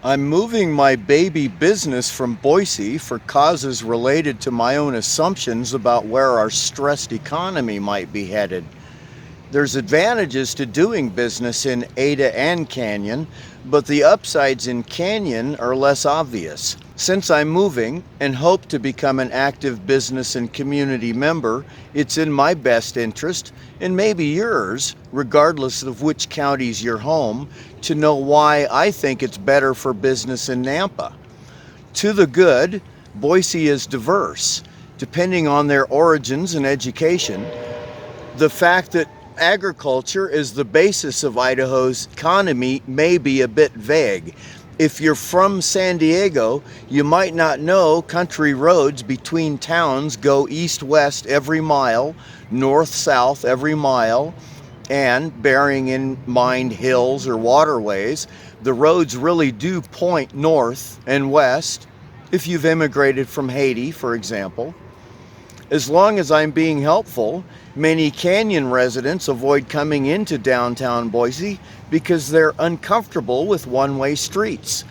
I'm moving my baby business from Boise for causes related to my own assumptions about where our stressed economy might be headed. There's advantages to doing business in Ada and Canyon, but the upsides in Canyon are less obvious. Since I'm moving and hope to become an active business and community member, it's in my best interest, and maybe yours, regardless of which county's your home, to know why I think it's better for business in Nampa. To the good, Boise is diverse, depending on their origins and education. The fact that agriculture is the basis of Idaho's economy may be a bit vague. If you're from San Diego, you might not know country roads between towns go east-west every mile, north-south every mile, and bearing in mind hills or waterways, the roads really do point north and west if you've immigrated from Haiti, for example. As long as I'm being helpful, many Canyon residents avoid coming into downtown Boise because they're uncomfortable with one-way streets.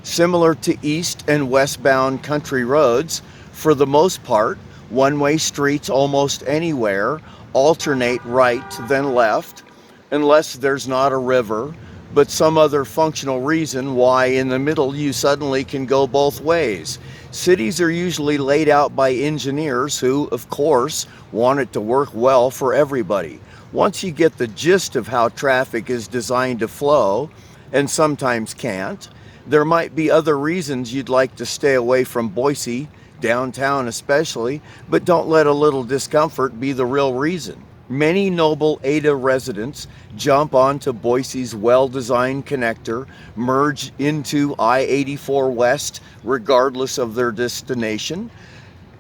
Similar to east and westbound country roads, for the most part, one-way streets almost anywhere alternate right then left, unless there's not a river, but some other functional reason why in the middle you suddenly can go both ways. Cities are usually laid out by engineers who, of course, want it to work well for everybody. Once you get the gist of how traffic is designed to flow, and sometimes can't, there might be other reasons you'd like to stay away from Boise, downtown especially, but don't let a little discomfort be the real reason. Many noble Ada residents jump onto Boise's well-designed connector, merge into I-84 West regardless of their destination.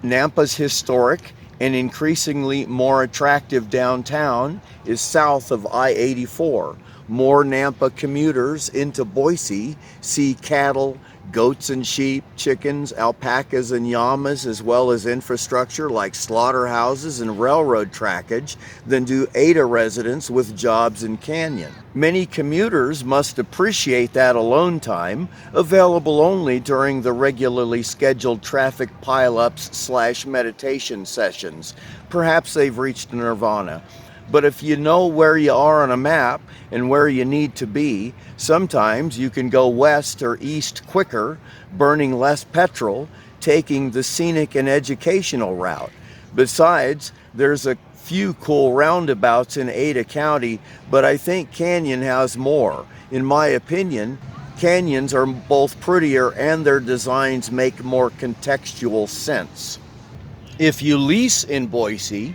Nampa's historic and increasingly more attractive downtown is south of I-84. More Nampa commuters into Boise see cattle, goats and sheep, chickens, alpacas and llamas, as well as infrastructure like slaughterhouses and railroad trackage than do Ada residents with jobs in Canyon. Many commuters must appreciate that alone time, available only during the regularly scheduled traffic pileups / meditation sessions. Perhaps they've reached nirvana. But if you know where you are on a map and where you need to be, sometimes you can go west or east quicker, burning less petrol, taking the scenic and educational route. Besides, there's a few cool roundabouts in Ada County, but I think Canyon has more. In my opinion, canyons are both prettier and their designs make more contextual sense. If you lease in Boise,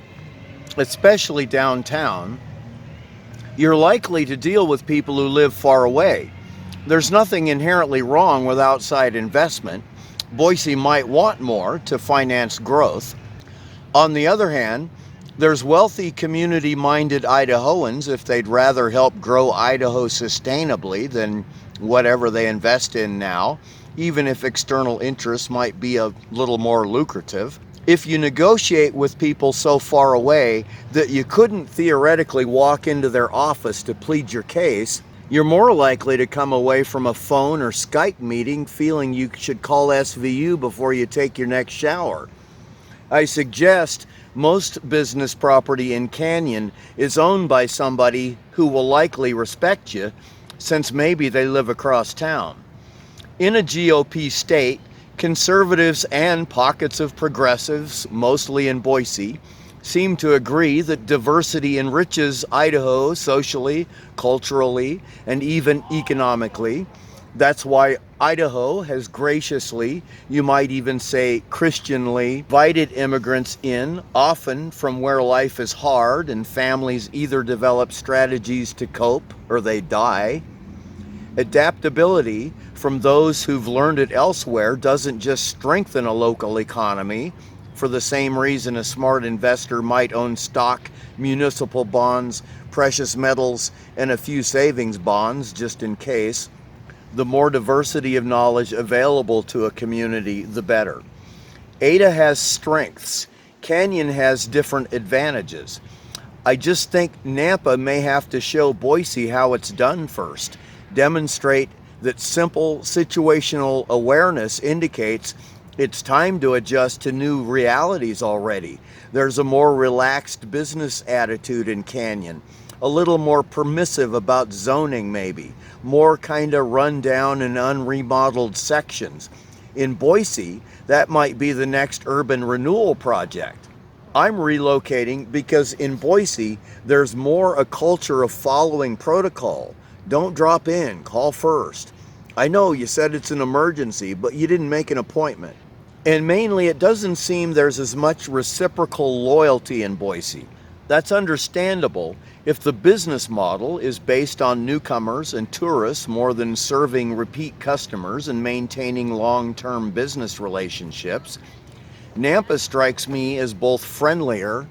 especially downtown, you're likely to deal with people who live far away. There's nothing inherently wrong with outside investment. Boise might want more to finance growth. On the other hand, there's wealthy, community-minded Idahoans if they'd rather help grow Idaho sustainably than whatever they invest in now, even if external interests might be a little more lucrative. If you negotiate with people so far away that you couldn't theoretically walk into their office to plead your case, you're more likely to come away from a phone or Skype meeting feeling you should call SVU before you take your next shower. I suggest most business property in Canyon is owned by somebody who will likely respect you, since maybe they live across town. In a GOP state, conservatives and pockets of progressives, mostly in Boise, seem to agree that diversity enriches Idaho socially, culturally, and even economically. That's why Idaho has graciously, you might even say Christianly, invited immigrants in, often from where life is hard and families either develop strategies to cope or they die. Adaptability from those who've learned it elsewhere doesn't just strengthen a local economy. For the same reason a smart investor might own stock, municipal bonds, precious metals, and a few savings bonds just in case. The more diversity of knowledge available to a community, the better. Ada has strengths. Canyon has different advantages. I just think Nampa may have to show Boise how it's done first. Demonstrate that simple situational awareness indicates it's time to adjust to new realities already. There's a more relaxed business attitude in Canyon, a little more permissive about zoning maybe, more kind of run down and unremodeled sections. In Boise, that might be the next urban renewal project. I'm relocating because in Boise, there's more a culture of following protocol. Don't drop in, call first. I know you said it's an emergency, but you didn't make an appointment. And mainly, it doesn't seem there's as much reciprocal loyalty in Boise. That's understandable if the business model is based on newcomers and tourists more than serving repeat customers and maintaining long-term business relationships. Nampa strikes me as both friendlier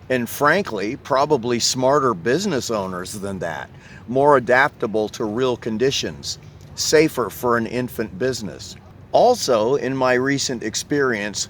and, frankly, probably smarter business owners than that, more adaptable to real conditions, safer for an infant business. Also, in my recent experience,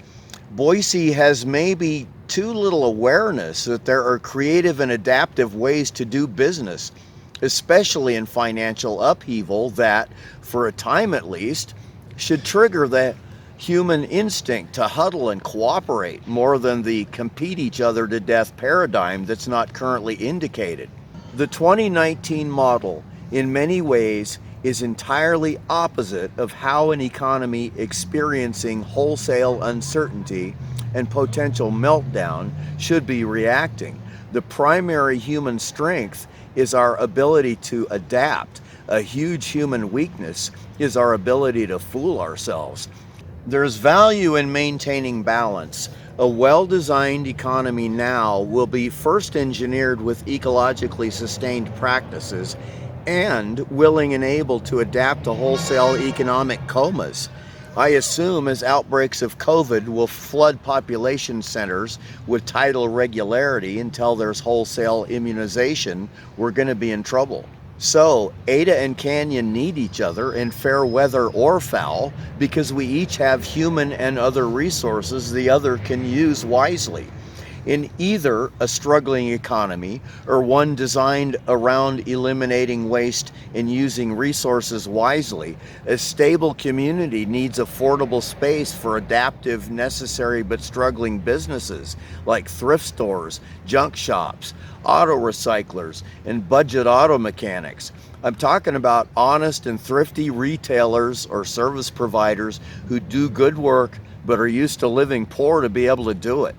Boise has maybe too little awareness that there are creative and adaptive ways to do business, especially in financial upheaval that, for a time at least, should trigger the human instinct to huddle and cooperate more than the compete each other to death paradigm that's not currently indicated. The 2019 model, in many ways, is entirely opposite of how an economy experiencing wholesale uncertainty and potential meltdown should be reacting. The primary human strength is our ability to adapt. A huge human weakness is our ability to fool ourselves. There's value in maintaining balance. A well-designed economy now will be first engineered with ecologically sustained practices and willing and able to adapt to wholesale economic comas. I assume as outbreaks of COVID will flood population centers with tidal regularity until there's wholesale immunization, we're going to be in trouble. So, Ada and Canyon need each other in fair weather or foul because we each have human and other resources the other can use wisely. In either a struggling economy or one designed around eliminating waste and using resources wisely, a stable community needs affordable space for adaptive, necessary but struggling businesses like thrift stores, junk shops, auto recyclers, and budget auto mechanics. I'm talking about honest and thrifty retailers or service providers who do good work but are used to living poor to be able to do it.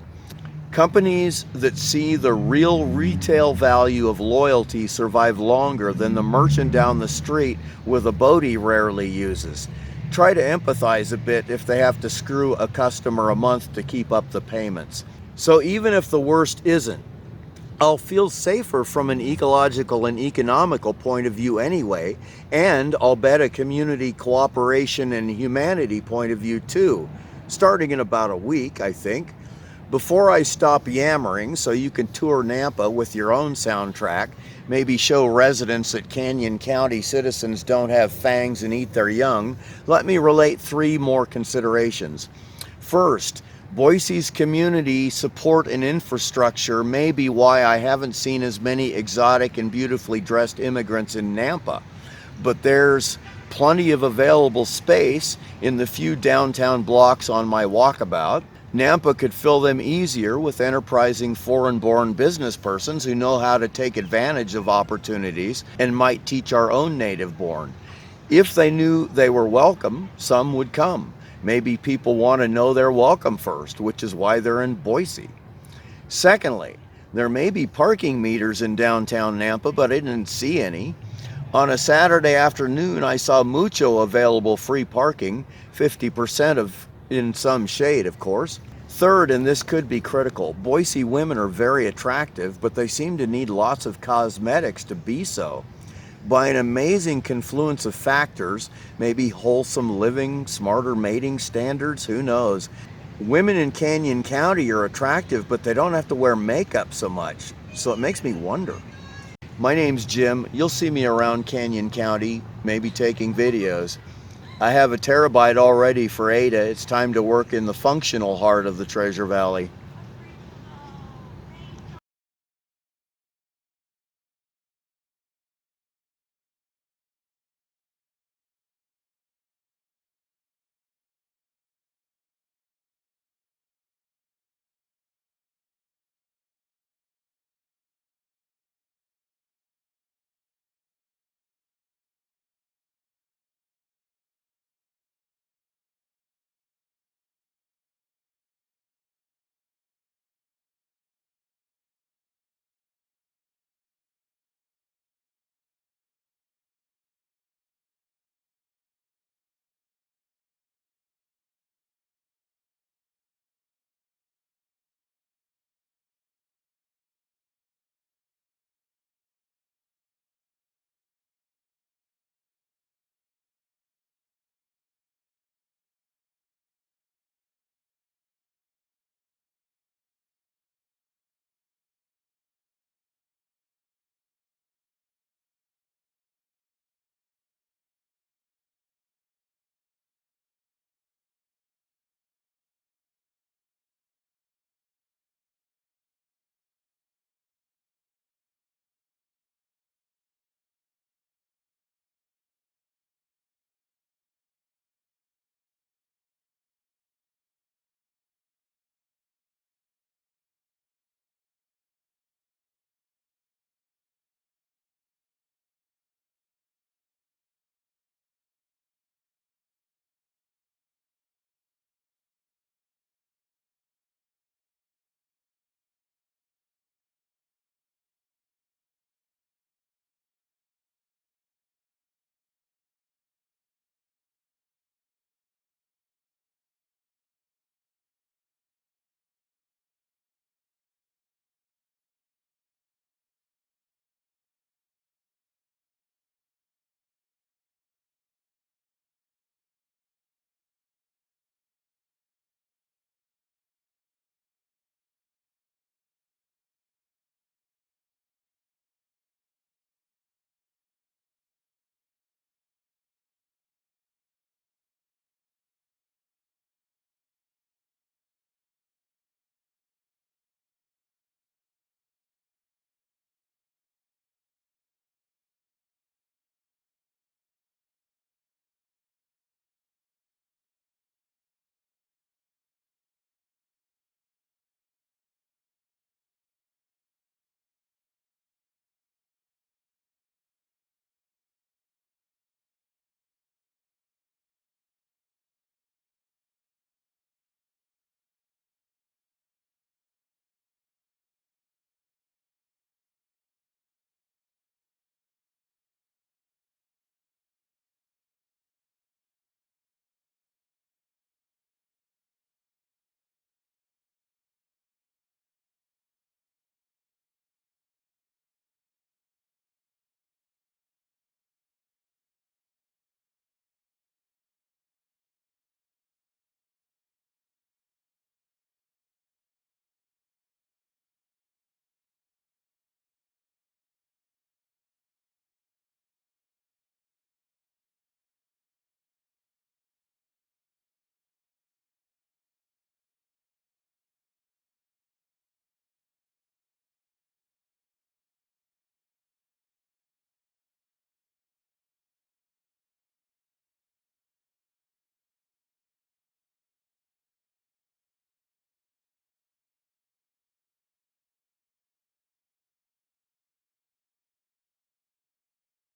Companies that see the real retail value of loyalty survive longer than the merchant down the street with a boat he rarely uses. Try to empathize a bit if they have to screw a customer a month to keep up the payments. So even if the worst isn't, I'll feel safer from an ecological and economical point of view anyway, and I'll bet a community cooperation and humanity point of view too, starting in about a week, I think. Before I stop yammering so you can tour Nampa with your own soundtrack, maybe show residents that Canyon County citizens don't have fangs and eat their young, let me relate 3 more considerations. First, Boise's community support and infrastructure may be why I haven't seen as many exotic and beautifully dressed immigrants in Nampa, but there's plenty of available space in the few downtown blocks on my walkabout. Nampa could fill them easier with enterprising foreign-born business persons who know how to take advantage of opportunities and might teach our own native-born. If they knew they were welcome, some would come. Maybe people want to know they're welcome first, which is why they're in Boise. Secondly, there may be parking meters in downtown Nampa, but I didn't see any. On a Saturday afternoon, I saw mucho available free parking, 50% of in some shade, of course. Third, and this could be critical, Boise women are very attractive, but they seem to need lots of cosmetics to be so. By an amazing confluence of factors, maybe wholesome living, smarter mating standards, who knows. Women in Canyon County are attractive, but they don't have to wear makeup so much, so it makes me wonder. My name's Jim. You'll see me around Canyon County, maybe taking videos. I have a terabyte already for Ada. It's time to work in the functional heart of the Treasure Valley.